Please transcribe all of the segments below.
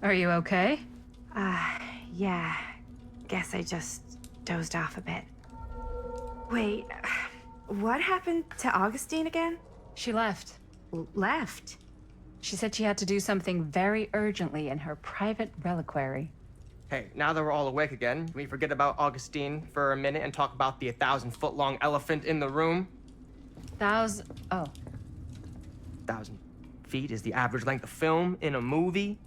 Are you okay? Yeah. Guess I just dozed off a bit. Wait, what happened to Augustine again? She left. Left? She said she had to do something very urgently in her private reliquary. Hey, now that we're all awake again, can we forget about Augustine for a minute and talk about the 1,000-foot-long elephant in the room? Oh. 1,000 feet is the average length of film in a movie.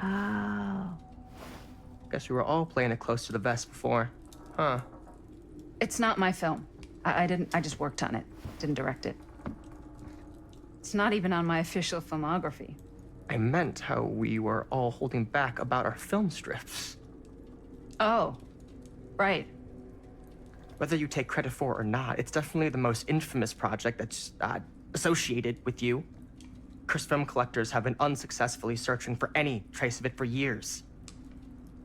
Oh. Guess we were all playing it close to the vest before, huh? It's not my film. I just worked on it. Didn't direct it. It's not even on my official filmography. I meant how we were all holding back about our film strips. Oh, right. Whether you take credit for it or not, it's definitely the most infamous project that's associated with you. Cursed film collectors have been unsuccessfully searching for any trace of it for years.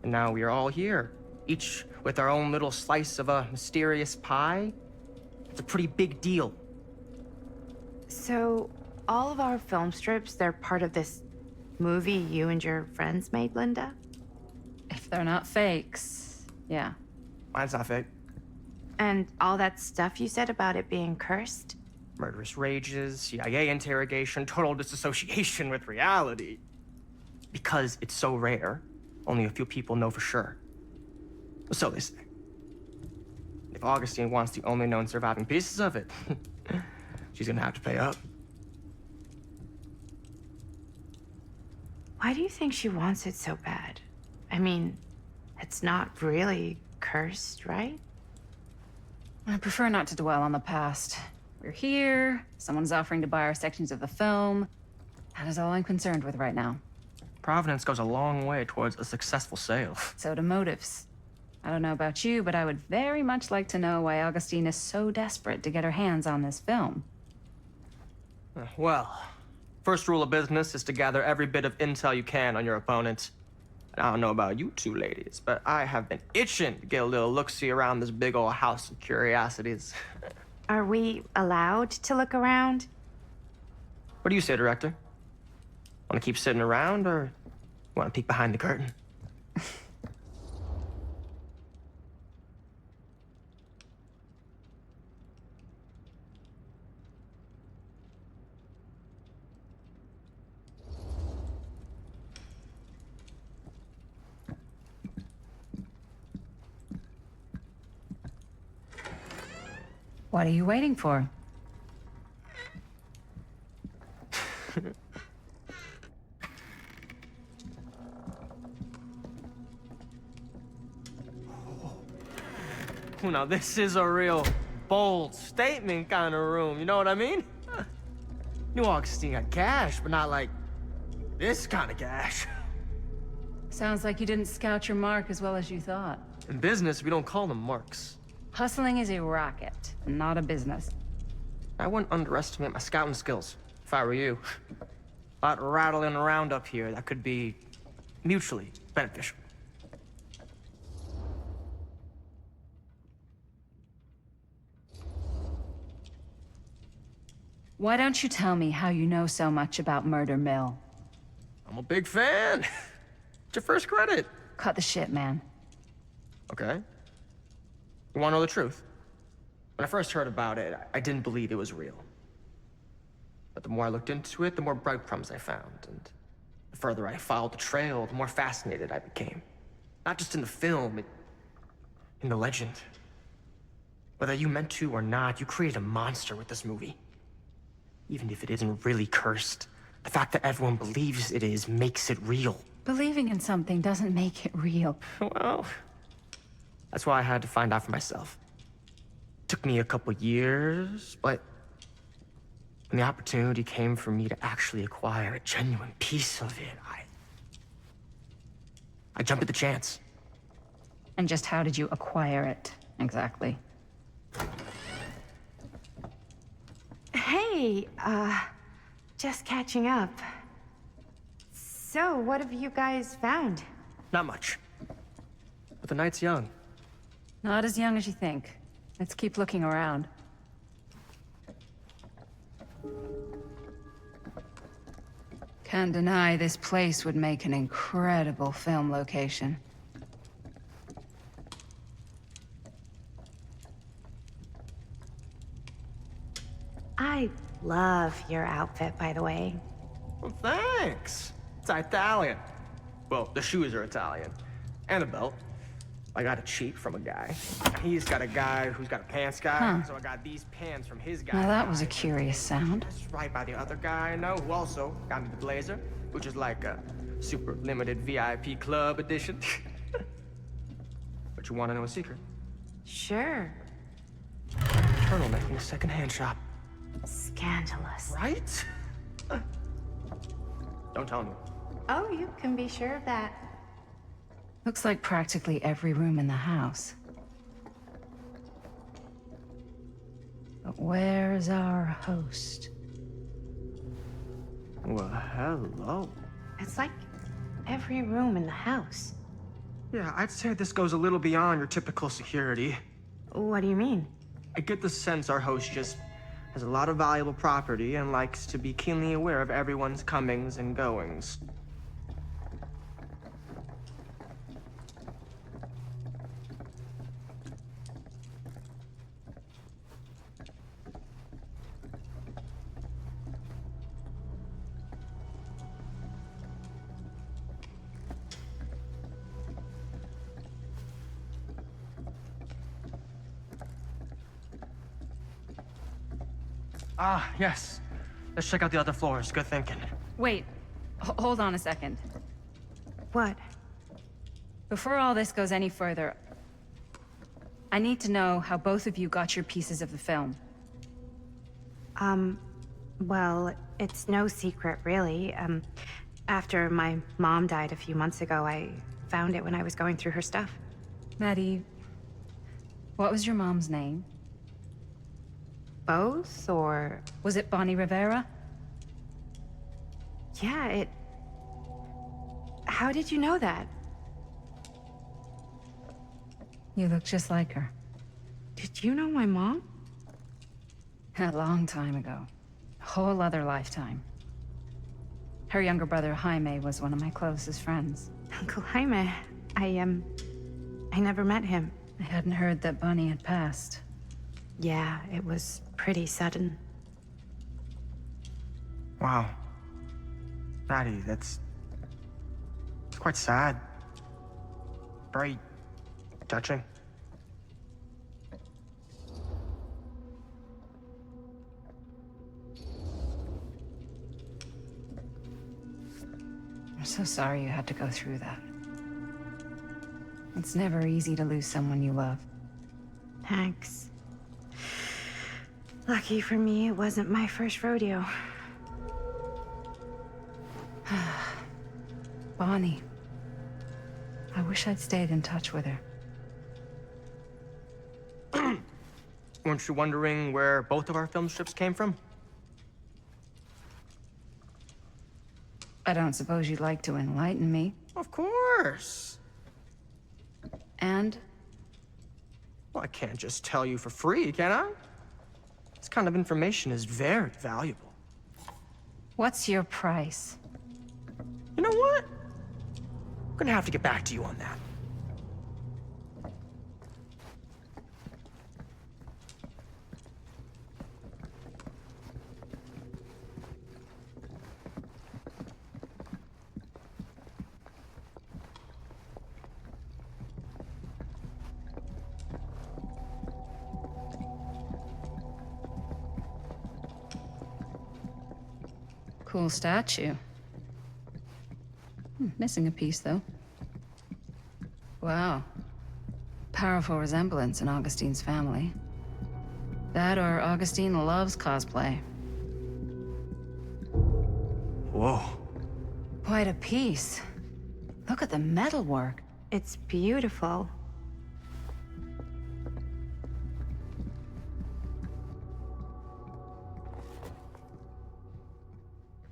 And now we are all here, each with our own little slice of a mysterious pie. It's a pretty big deal. So, all of our film strips, they're part of this movie you and your friends made, Linda? If they're not fakes, yeah. Mine's not fake. And all that stuff you said about it being cursed? Murderous rages, CIA interrogation, total disassociation with reality. Because it's so rare, only a few people know for sure. So they say. If Augustine wants the only known surviving pieces of it, she's gonna have to pay up. Why do you think she wants it so bad? I mean, it's not really cursed, right? I prefer not to dwell on the past. We're here, someone's offering to buy our sections of the film. That is all I'm concerned with right now. Providence goes a long way towards a successful sale. So do motives. I don't know about you, but I would very much like to know why Augustine is so desperate to get her hands on this film. Well, first rule of business is to gather every bit of intel you can on your opponent. And I don't know about you two ladies, but I have been itching to get a little look-see around this big old house of curiosities. Are we allowed to look around? What do you say, director? Want to keep sitting around, or want to peek behind the curtain? What are you waiting for? Now this is a real bold statement kind of room, you know what I mean? New Augustine got cash, but not like this kind of cash. Sounds like you didn't scout your mark as well as you thought. In business, we don't call them marks. Hustling is a racket, not a business. I wouldn't underestimate my scouting skills, if I were you. A lot rattling around up here that could be mutually beneficial. Why don't you tell me how you know so much about Murder Mill? I'm a big fan. It's your first credit. Cut the shit, man. Okay. You want to know the truth? When I first heard about it, I didn't believe it was real. But the more I looked into it, the more breadcrumbs I found, and the further I followed the trail, the more fascinated I became. Not just in the film, in the legend. Whether you meant to or not, you created a monster with this movie. Even if it isn't really cursed, the fact that everyone believes it is makes it real. Believing in something doesn't make it real. Well, that's why I had to find out for myself. Took me a couple years, but when the opportunity came for me to actually acquire a genuine piece of it, I jumped at the chance. And just how did you acquire it, exactly? Hey, just catching up. So, what have you guys found? Not much. But the night's young. Not as young as you think. Let's keep looking around. Can't deny this place would make an incredible film location. I love your outfit, by the way. Well, thanks. It's Italian. Well, the shoes are Italian. And the belt. I got a cheat from a guy. He's got a guy who's got a pants guy, so I got these pants from his guy. Now that was a curious sound. That's right by the other guy I know who also got me the blazer, which is like a super limited VIP club edition. But you want to know a secret? Sure. Turtleneck in a secondhand shop. Scandalous. Right? Don't tell anyone. Oh, you can be sure of that. Looks like practically every room in the house. But where's our host? Well, hello. It's like every room in the house. Yeah, I'd say this goes a little beyond your typical security. What do you mean? I get the sense our host just has a lot of valuable property and likes to be keenly aware of everyone's comings and goings. Ah, yes. Let's check out the other floors. Good thinking. Wait, hold on a second. What? Before all this goes any further, I need to know how both of you got your pieces of the film. Well, it's no secret, really. After my mom died a few months ago, I found it when I was going through her stuff. Maddie, what was your mom's name? Both, or... Was it Bonnie Rivera? Yeah, it... How did you know that? You look just like her. Did you know my mom? A long time ago. A whole other lifetime. Her younger brother, Jaime, was one of my closest friends. Uncle Jaime, I never met him. I hadn't heard that Bonnie had passed. Yeah, it was pretty sudden. Wow. Maddie, it's quite sad. Very touching. I'm so sorry you had to go through that. It's never easy to lose someone you love. Thanks. Lucky for me, it wasn't my first rodeo. Bonnie. I wish I'd stayed in touch with her. Weren't you wondering where both of our film strips came from? I don't suppose you'd like to enlighten me. Of course. And? Well, I can't just tell you for free, can I? This kind of information is very valuable. What's your price? You know what? I'm gonna have to get back to you on that. Cool statue. Missing a piece, though. Wow. Powerful resemblance in Augustine's family. That or Augustine loves cosplay. Whoa. Quite a piece. Look at the metalwork. It's beautiful.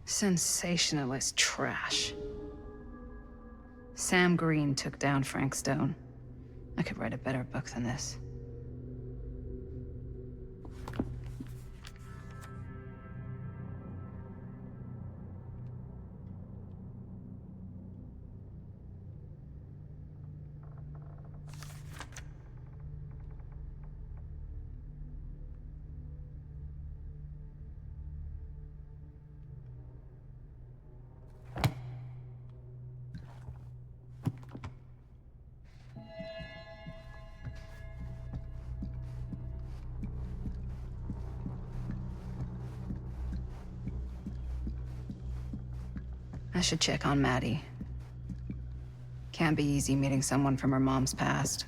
Sensationalist trash. Sam Green took down Frank Stone. I could write a better book than this. I should check on Maddie. Can't be easy meeting someone from her mom's past.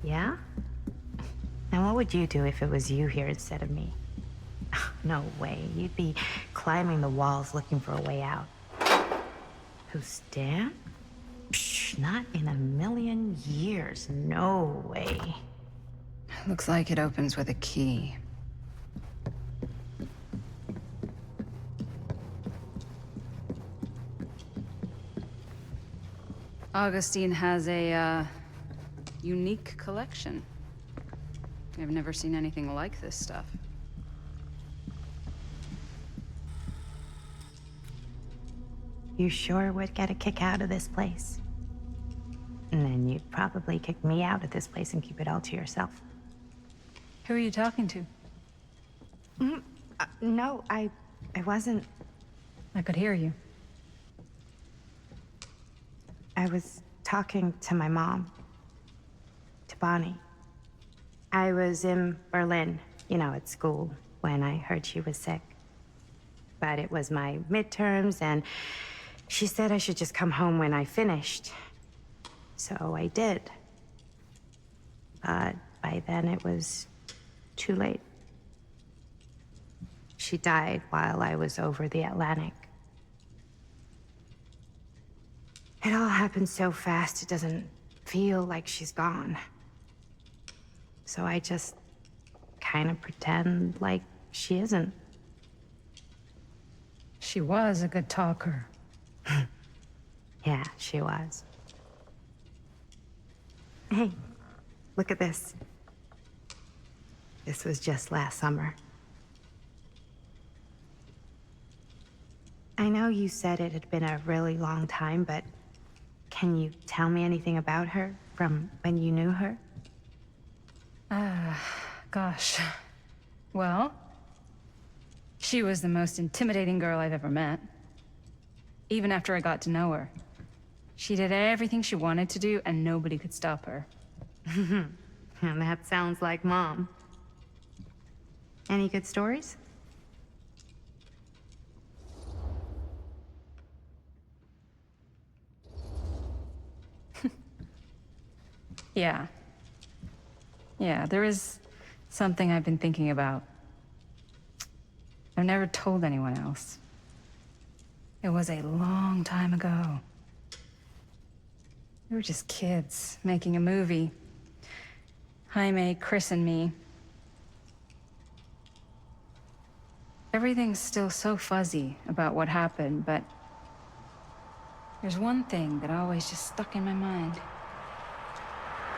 Yeah? And what would you do if it was you here instead of me? No way. You'd be climbing the walls looking for a way out. Who's Dan? Psh, not in a million years. No way. Looks like it opens with a key. Augustine has a, unique collection. I've never seen anything like this stuff. You sure would get a kick out of this place. And then you'd probably kick me out of this place and keep it all to yourself. Who are you talking to? No, I wasn't. I could hear you. I was talking to my mom. To Bonnie. I was in Berlin, at school, when I heard she was sick. But it was my midterms, and she said I should just come home when I finished. So I did. But by then it was too late. She died while I was over the Atlantic. It all happened so fast, it doesn't feel like she's gone. So I just kind of pretend like she isn't. She was a good talker. Yeah, she was. Hey, look at this. This was just last summer. I know you said it had been a really long time, but can you tell me anything about her from when you knew her? Gosh. Well, she was the most intimidating girl I've ever met. Even after I got to know her. She did everything she wanted to do, and nobody could stop her. And that sounds like Mom. Any good stories? Yeah. Yeah, there is something I've been thinking about. I've never told anyone else. It was a long time ago. We were just kids making a movie. Jaime, Chris, and me. Everything's still so fuzzy about what happened, but there's one thing that always just stuck in my mind.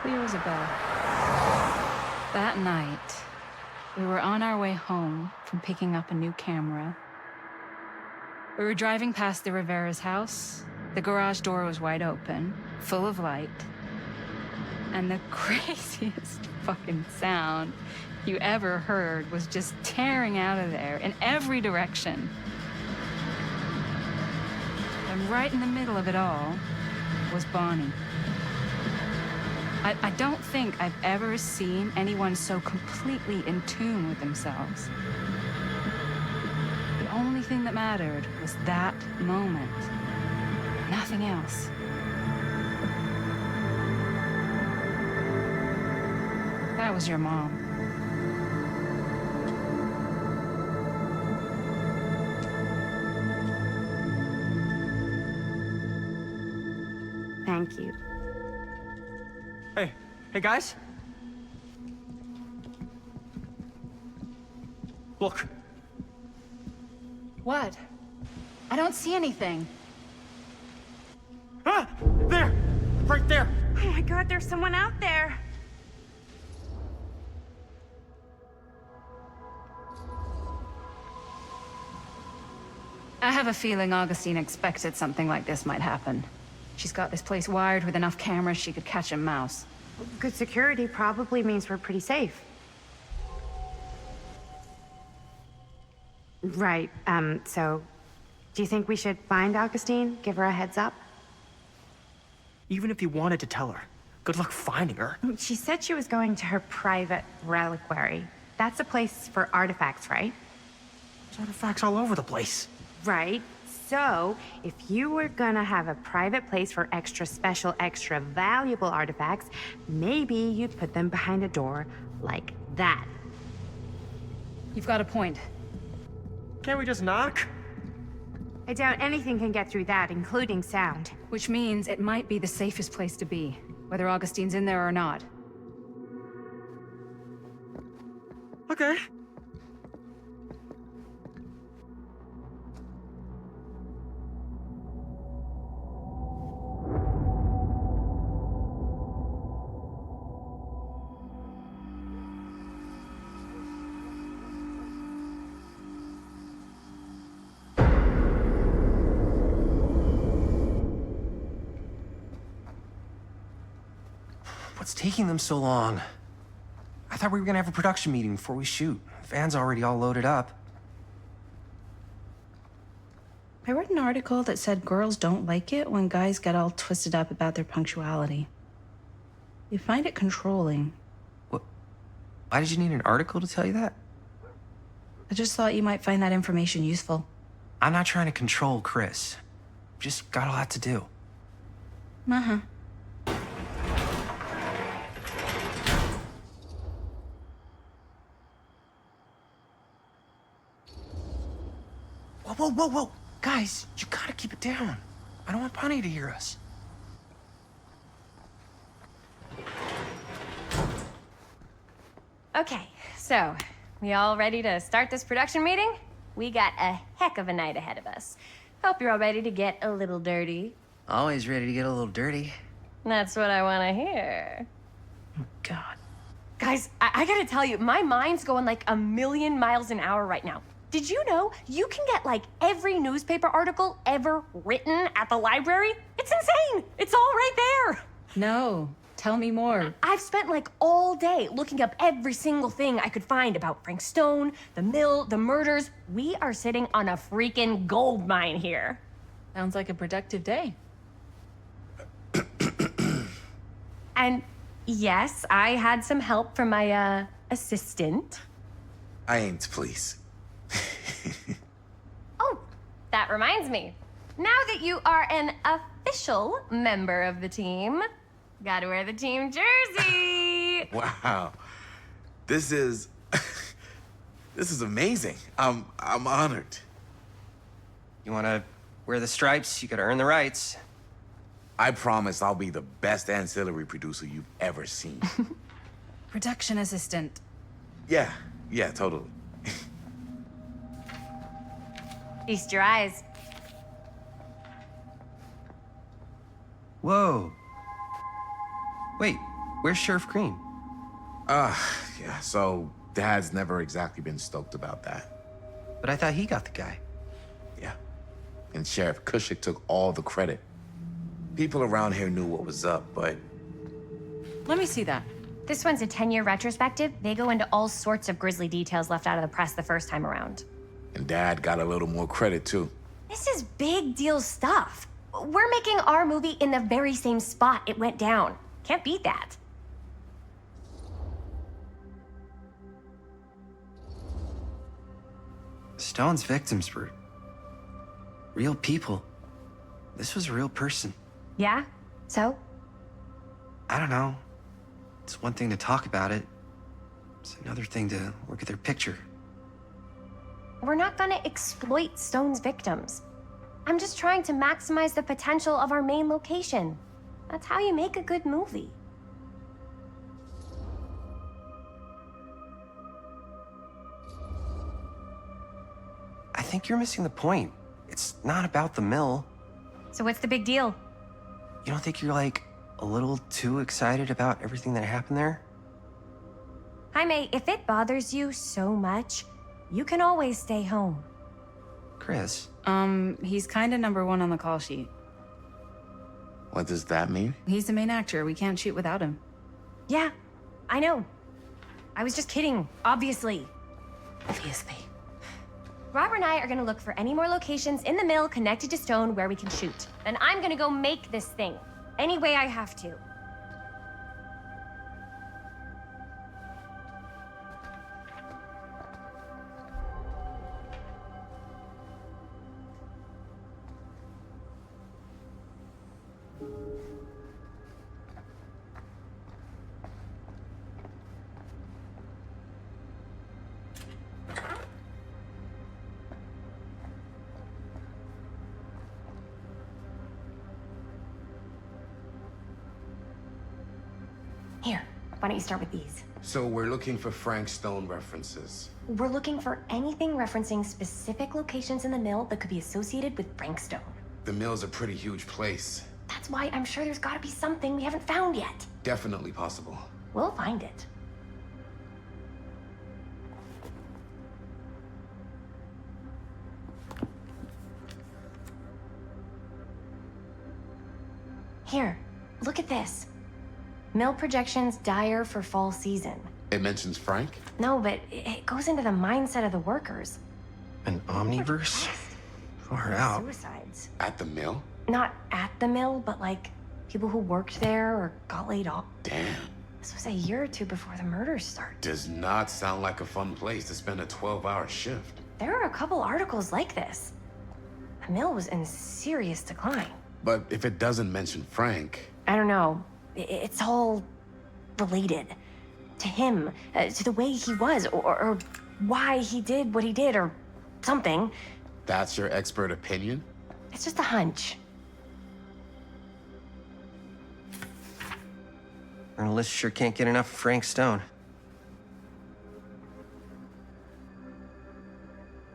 Clear as a bell. That night, we were on our way home from picking up a new camera. We were driving past the Rivera's house. The garage door was wide open, full of light. And the craziest fucking sound you ever heard was just tearing out of there in every direction. And right in the middle of it all was Bonnie. I don't think I've ever seen anyone so completely in tune with themselves. The only thing that mattered was that moment. Nothing else. That was your mom. Thank you. Hey guys. Look. What? I don't see anything. Ah! There! Right there! Oh my God, there's someone out there. I have a feeling Augustine expected something like this might happen. She's got this place wired with enough cameras she could catch a mouse. Good security probably means we're pretty safe. Right, so do you think we should find Augustine? Give her a heads up? Even if you wanted to tell her, good luck finding her. She said she was going to her private reliquary. That's a place for artifacts, right? There's artifacts all over the place. Right. So, if you were gonna have a private place for extra special, extra valuable artifacts, maybe you'd put them behind a door like that. You've got a point. Can't we just knock? I doubt anything can get through that, including sound. Which means it might be the safest place to be, whether Augustine's in there or not. Okay. What's taking them so long? I thought we were gonna have a production meeting before we shoot. Van's already all loaded up. I read an article that said girls don't like it when guys get all twisted up about their punctuality. They find it controlling. What? Why did you need an article to tell you that? I just thought you might find that information useful. I'm not trying to control Chris. Just got a lot to do. Uh-huh. Whoa, whoa, whoa, whoa! Guys, you gotta keep it down. I don't want Bonnie to hear us. Okay, so, we all ready to start this production meeting? We got a heck of a night ahead of us. Hope you're all ready to get a little dirty. Always ready to get a little dirty. That's what I want to hear. Oh, God. Guys, I gotta tell you, my mind's going like a million miles an hour right now. Did you know you can get like every newspaper article ever written at the library? It's insane! It's all right there! No. Tell me more. I've spent like all day looking up every single thing I could find about Frank Stone, the mill, the murders. We are sitting on a freaking gold mine here. Sounds like a productive day. And yes, I had some help from my assistant. I aim to please. Oh, that reminds me. Now that you are an official member of the team, gotta wear the team jersey. Wow. This is this is amazing. I'm honored. You wanna wear the stripes? You gotta earn the rights. I promise I'll be the best ancillary producer you've ever seen. Production assistant. Yeah, totally. Feast your eyes. Whoa. Wait, where's Sheriff Green? Yeah, so Dad's never exactly been stoked about that. But I thought he got the guy. Yeah. And Sheriff Cushik took all the credit. People around here knew what was up, but Let me see that. This one's a 10-year retrospective. They go into all sorts of grisly details left out of the press the first time around. and Dad got a little more credit too. This is big deal stuff. We're making our movie in the very same spot it went down. Can't beat that. Stone's victims were real people. This was a real person. Yeah? So? I don't know. It's one thing to talk about it. It's another thing to look at their picture. We're not gonna exploit Stone's victims. I'm just trying to maximize the potential of our main location. That's how you make a good movie. I think you're missing the point. It's not about the mill. So what's the big deal? You don't think you're, like, a little too excited about everything that happened there? Jaime, if it bothers you so much, you can always stay home. Chris, He's kinda number one on the call sheet. What does that mean? He's the main actor. We can't shoot without him. Yeah, I know. I was just kidding, obviously. Obviously. Robert and I are gonna look for any more locations in the mill connected to Stone where we can shoot. And I'm gonna go make this thing, any way I have to. Here, why don't you start with these? So we're looking for Frank Stone references. We're looking for anything referencing specific locations in the mill that could be associated with Frank Stone. The mill's a pretty huge place. That's why I'm sure there's gotta be something we haven't found yet. Definitely possible. We'll find it. Here, look at this. Mill projections dire for fall season. It mentions Frank? No, but it goes into the mindset of the workers. An omniverse? Far out. Suicides. At the mill? Not at the mill, but like people who worked there or got laid off. Damn. This was a year or two before the murders started. Does not sound like a fun place to spend a 12-hour shift. There are a couple articles like this. The mill was in serious decline. But if it doesn't mention Frank... I don't know. It's all related. To him, to the way he was, or why he did what he did, or something. That's your expert opinion? It's just a hunch. Journalists sure can't get enough of Frank Stone.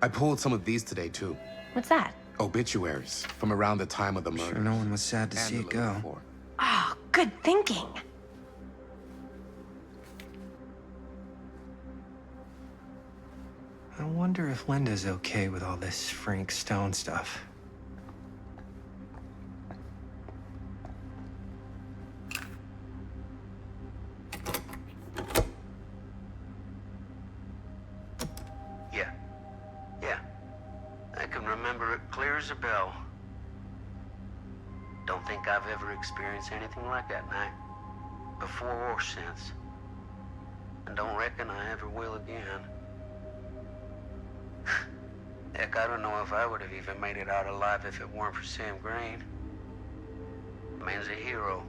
I pulled some of these today, too. What's that? Obituaries from around the time of the murder. Sure no one was sad to see it go. Oh, good thinking. I wonder if Linda's okay with all this Frank Stone stuff. Yeah. I can remember it clear as a bell. Don't think I've ever experienced anything like that night, before or since. And don't reckon I ever will again. Heck, I don't know if I would have even made it out alive if it weren't for Sam Green. Man's a hero.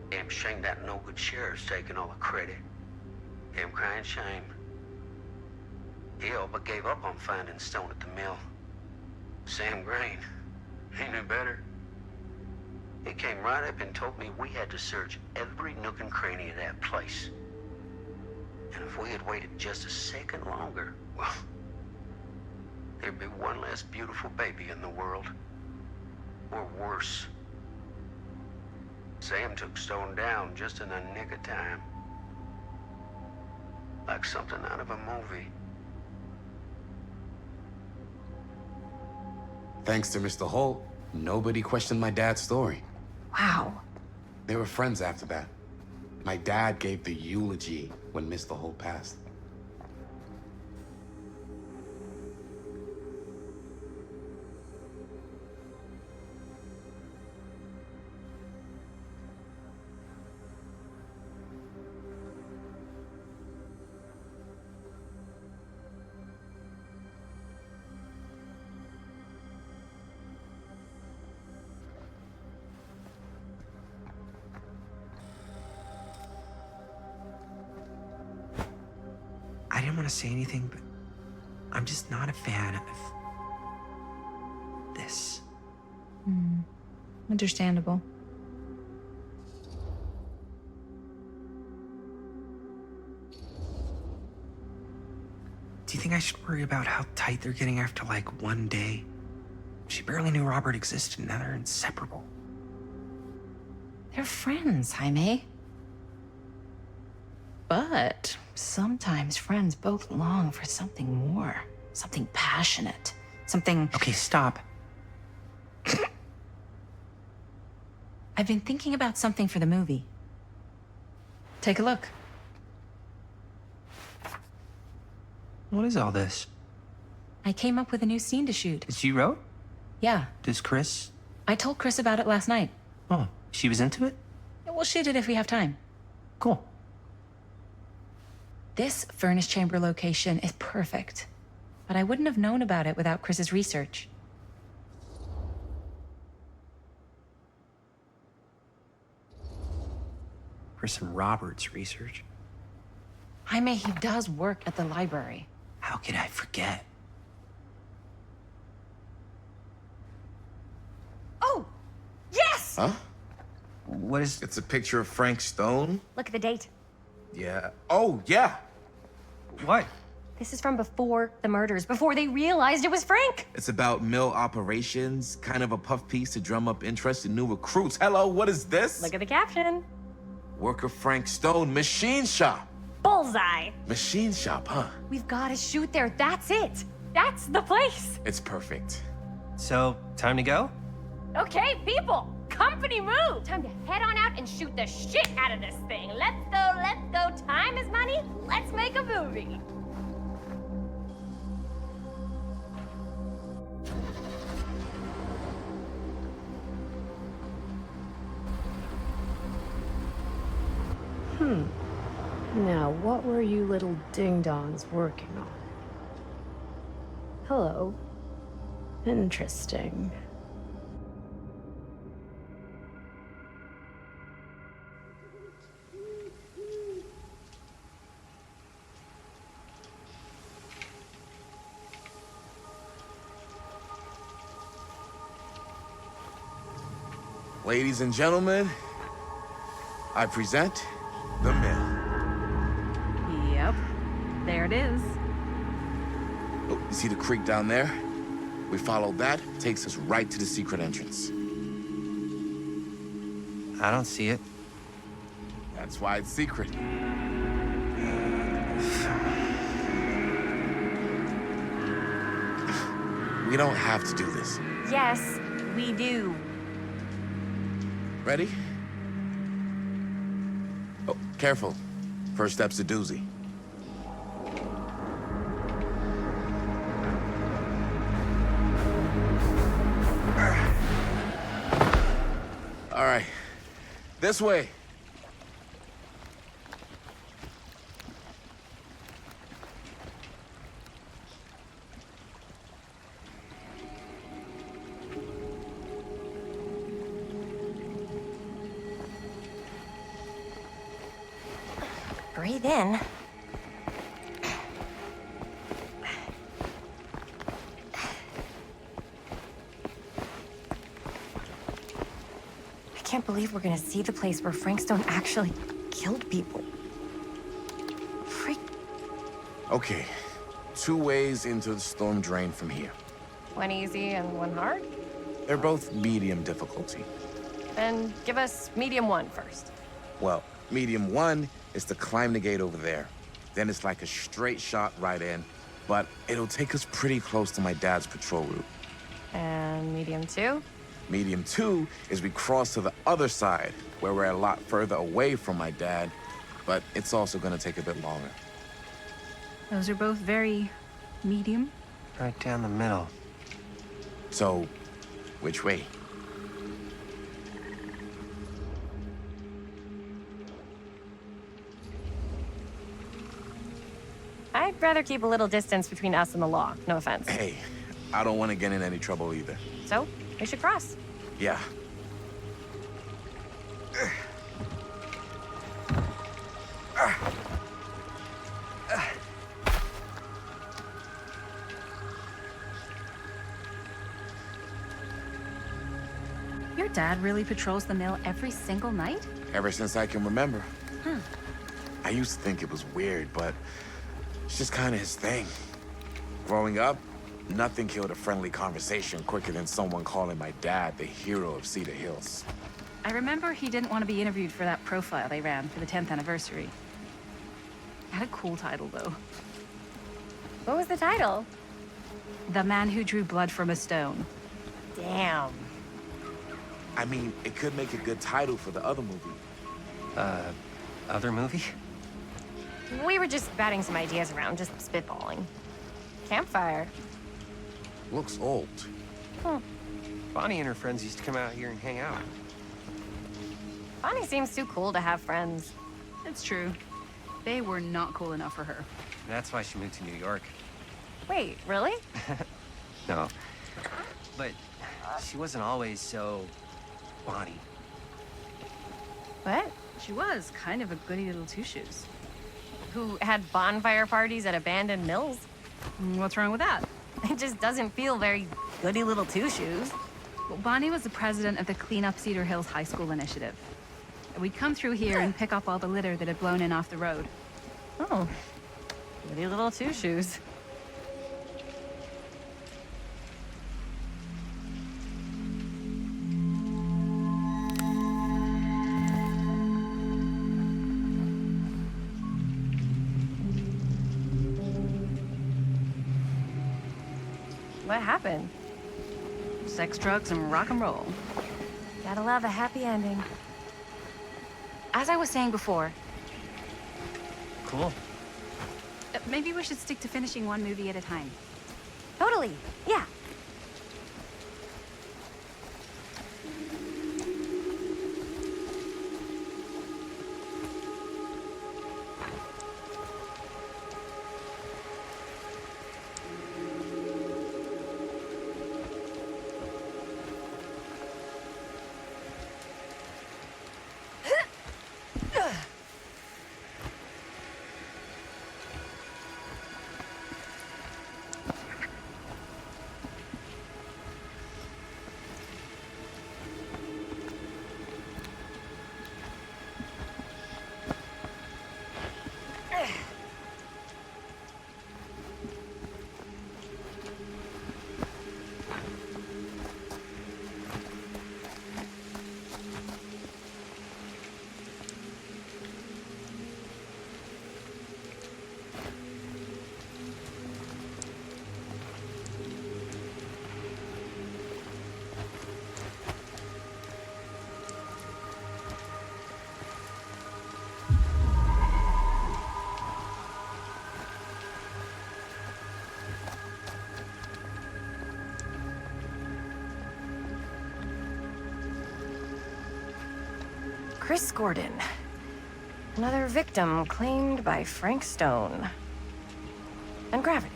Damn shame that no-good sheriff's taking all the credit. Damn crying shame. He all but gave up on finding Stone at the mill. Sam Green, he knew better. He came right up and told me we had to search every nook and cranny of that place. And if we had waited just a second longer, well, there'd be one less beautiful baby in the world. Or worse. Sam took Stone down just in the nick of time. Like something out of a movie. Thanks to Mr. Holt, nobody questioned my dad's story. Wow. They were friends after that. My dad gave the eulogy when Mr. Holt passed. I didn't want to say anything, but I'm just not a fan of this. Understandable. Do you think I should worry about how tight they're getting after, like, one day? She barely knew Robert existed, and now they're inseparable. They're friends, Jaime. But sometimes friends both long for something more, something passionate, something... Okay, stop. I've been thinking about something for the movie. Take a look. What is all this? I came up with a new scene to shoot. That you wrote? Yeah, Does Chris? I told Chris about it last night. Oh, she was into it? We'll shoot it if we have time. Cool. This furnace chamber location is perfect, but I wouldn't have known about it without Chris's research. for some Roberts research. Jaime, he does work at the library. How could I forget? Oh! Yes! Huh? What is... It's a picture of Frank Stone? Look at the date. Yeah. Oh, yeah. What? This is from before the murders, before they realized it was Frank. It's about mill operations, kind of a puff piece to drum up interest in new recruits. Hello, what is this? Look at the caption. Worker Frank Stone, machine shop. Bullseye. Machine shop, huh? We've got to shoot there. That's it. That's the place. It's perfect. So, time to go? Okay, people. Company move. Time to head on out and shoot the shit out of this thing. Let's go, let's go. Time is money. Let's make a movie. Now, what were you little ding-dongs working on? Hello. Interesting. Ladies and gentlemen, I present the mill. Yep. There it is. Oh, you see the creek down there? We follow that, takes us right to the secret entrance. I don't see it. That's why it's secret. We don't have to do this. Yes, we do. Ready? Oh, careful. First step's a doozy. All right. This way. Breathe in. I can't believe we're gonna see the place where Frank Stone actually killed people. Freak. Okay. 2 ways into the storm drain from here. One easy and one hard? They're both medium difficulty. Then give us medium one first. Well, medium 1 is to climb the gate over there. Then it's like a straight shot right in, but it'll take us pretty close to my dad's patrol route. And medium two? Medium 2 is we cross to the other side, where we're a lot further away from my dad, but it's also gonna take a bit longer. Those are both very medium. Right down the middle. So, which way? I'd rather keep a little distance between us and the law. No offense. Hey, I don't want to get in any trouble either. So, we should cross. Yeah. Your dad really patrols the mill every single night? Ever since I can remember. Huh. I used to think it was weird, but it's just kind of his thing. Growing up, nothing killed a friendly conversation quicker than someone calling my dad the hero of Cedar Hills. I remember he didn't want to be interviewed for that profile they ran for the 10th anniversary. Had a cool title, though. What was the title? The Man Who Drew Blood from a Stone. Damn. I mean, it could make a good title for the other movie. Other movie? We were just batting some ideas around, just spitballing. Campfire. Looks old. Bonnie and her friends used to come out here and hang out. Bonnie seems too cool to have friends. It's true. They were not cool enough for her. That's why she moved to New York. Wait, really? No. But she wasn't always so Bonnie. What? She was kind of a goody little two-shoes. Who had bonfire parties at abandoned mills? What's wrong with that? It just doesn't feel very goody little two-shoes. Well, Bonnie was the president of the Clean Up Cedar Hills High School initiative. We'd come through here and pick up all the litter that had blown in off the road. Oh, goody little two-shoes. What happened? Sex, drugs, and rock and roll. Gotta love a happy ending. As I was saying before, Cool. maybe we should stick to finishing one movie at a time. Totally, yeah. Chris Gordon. Another victim claimed by Frank Stone. And gravity.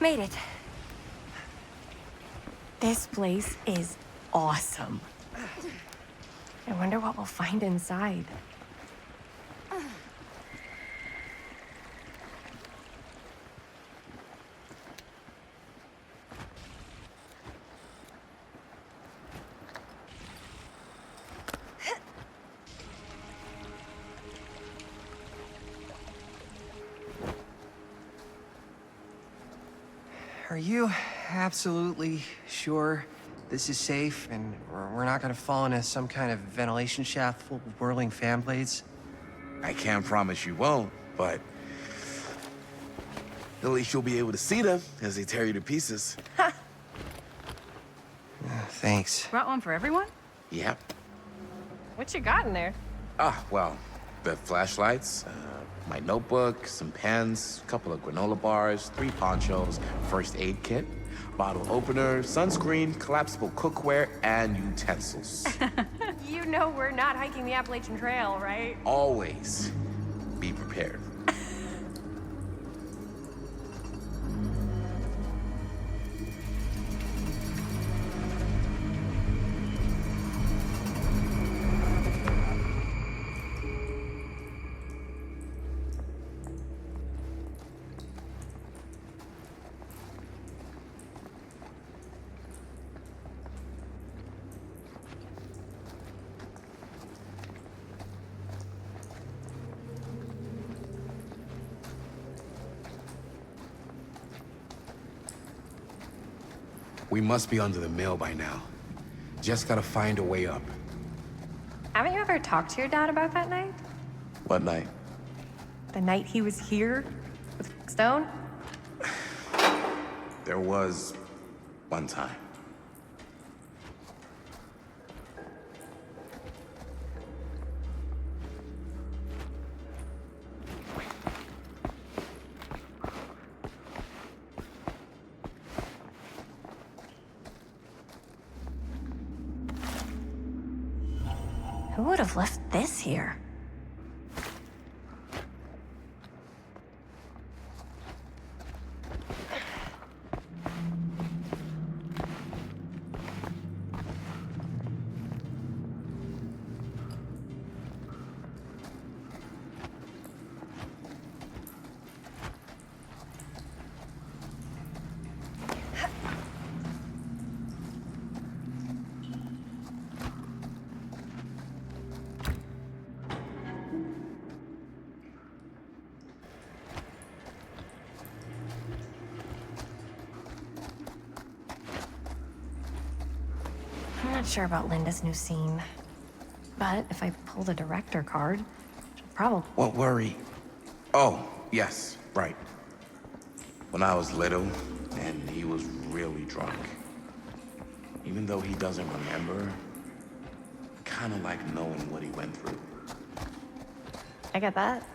Made it. This place is awesome. I wonder what we'll find inside. Are you absolutely sure this is safe and we're not gonna fall into some kind of ventilation shaft full of whirling fan blades? I can't promise you won't, but at least you'll be able to see them as they tear you to pieces. Thanks. Brought one for everyone? Yep. What you got in there? Well, the flashlights, my notebook, some pens, a couple of granola bars, 3 ponchos, first aid kit, bottle opener, sunscreen, collapsible cookware, and utensils. You know we're not hiking the Appalachian Trail, right? Always be prepared. We must be under the mill by now. Just gotta find a way up. Haven't you ever talked to your dad about that night? What night? The night he was here with Stone? There was one time. Who would have left this here? I'm not sure about Linda's new scene. But if I pull the director card, she'll probably... What worry? Oh, yes, right. When I was little, and he was really drunk. Even though he doesn't remember, I kinda like knowing what he went through. I get that.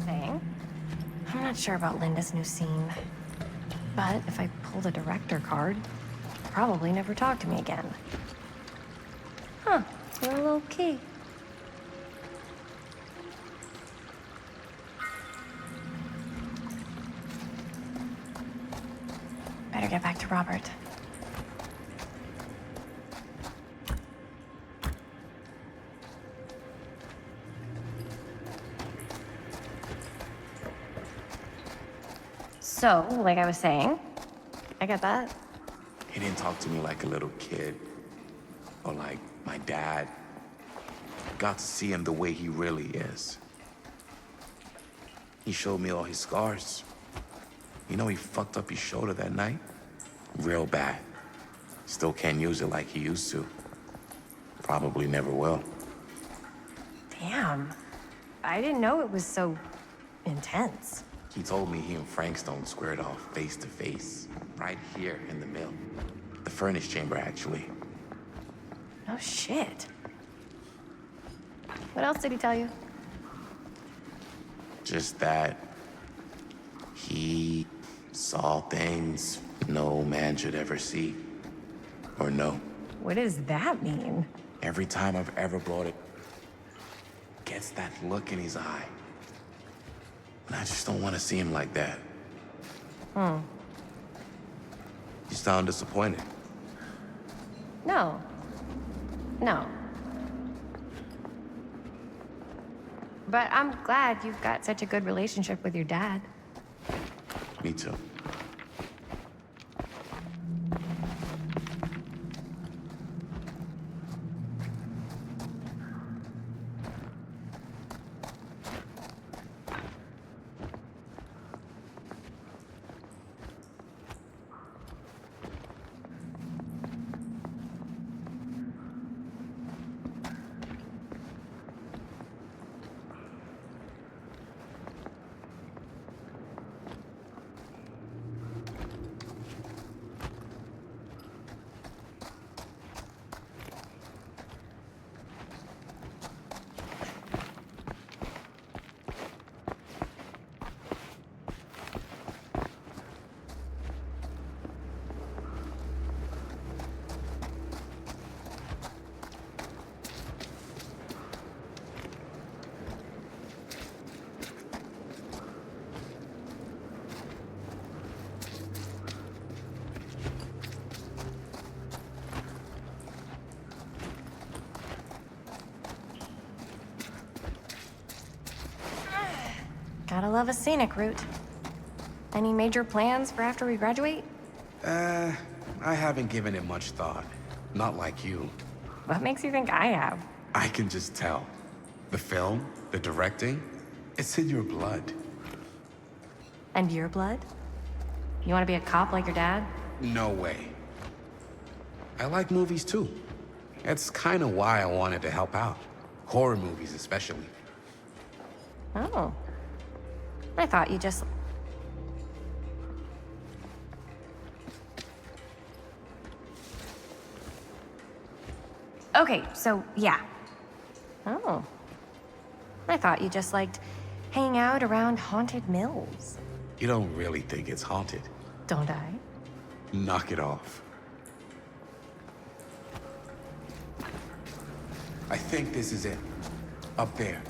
Saying? I'm not sure about Linda's new scene. But if I pull the director card, she'll probably never talk to me again. Huh, you're a little key. Better get back to Robert. So, like I was saying, I get that. He didn't talk to me like a little kid. Or like my dad. Got to see him the way he really is. He showed me all his scars. You know he fucked up his shoulder that night? Real bad. Still can't use it like he used to. Probably never will. Damn. I didn't know it was so intense. He told me he and Frankstone squared off face to face. Right here in the mill. The furnace chamber, actually. Oh, shit. What else did he tell you? Just that he saw things no man should ever see or know. What does that mean? Every time I've ever brought it, gets that look in his eye. And I just don't want to see him like that. Hmm. You sound disappointed. No. No. But I'm glad you've got such a good relationship with your dad. Me too. Gotta love a scenic route. Any major plans for after we graduate? I haven't given it much thought. Not like you. What makes you think I have? I can just tell. The film, the directing, it's in your blood. And your blood? You want to be a cop like your dad? No way. I like movies too. That's kind of why I wanted to help out. Horror movies, especially. Oh. I thought you just... Okay, so yeah. Oh. I thought you just liked hanging out around haunted mills. You don't really think it's haunted. Don't I? Knock it off. I think this is it. Up there.